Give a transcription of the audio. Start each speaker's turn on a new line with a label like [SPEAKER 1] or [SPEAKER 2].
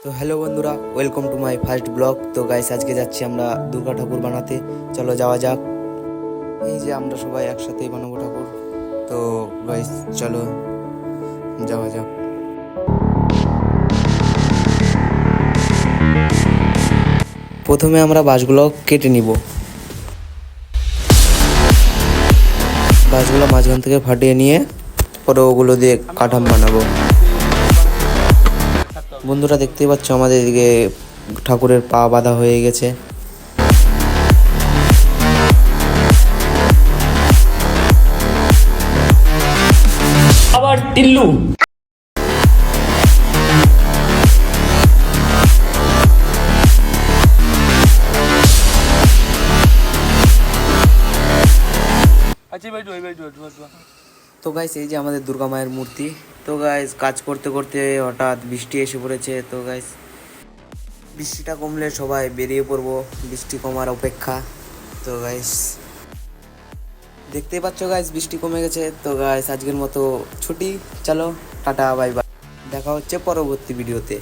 [SPEAKER 1] তো হ্যালো বন্ধুরা, welcome to my first blog. তো গাইস, আজকে যাচ্ছি আমরা দুর্গা ঠাকুর বানাতে। চলো যাওয়া যাক। এই যে আমরা সবাই একসাথেই বানাবো ঠাকুর। তো গাইস চলো যাওয়া যাক। প্রথমে আমরা বাঁশগুলো কেটে নিব। বাঁশগুলো মাঝখান থেকে ফাটিয়ে নিয়ে পরে ওগুলো দিয়ে কাঠাম বানাবো। বন্ধুরা দেখতেই পাচ্ছ আমাদের এদিকে ঠাকুরের পা বাঁধা হয়ে গেছে।
[SPEAKER 2] আবার টিল্লু
[SPEAKER 1] তো গাইস, এই যে আমাদের দুর্গা মায়ের মূর্তি। তো গাইস, কাজ করতে করতে হঠাৎ বৃষ্টি এসে পড়েছে। তো গাইস, বৃষ্টিটা কমলে সবাই বেরিয়ে পড়বো, বৃষ্টি কমার অপেক্ষা। তো গাইস দেখতেই পাচ্ছ গাইস, বৃষ্টি কমে গেছে। তো গাইস আজকের মতো ছুটি, চলো টাটা বাই বাই, দেখা হচ্ছে পরবর্তী ভিডিওতে।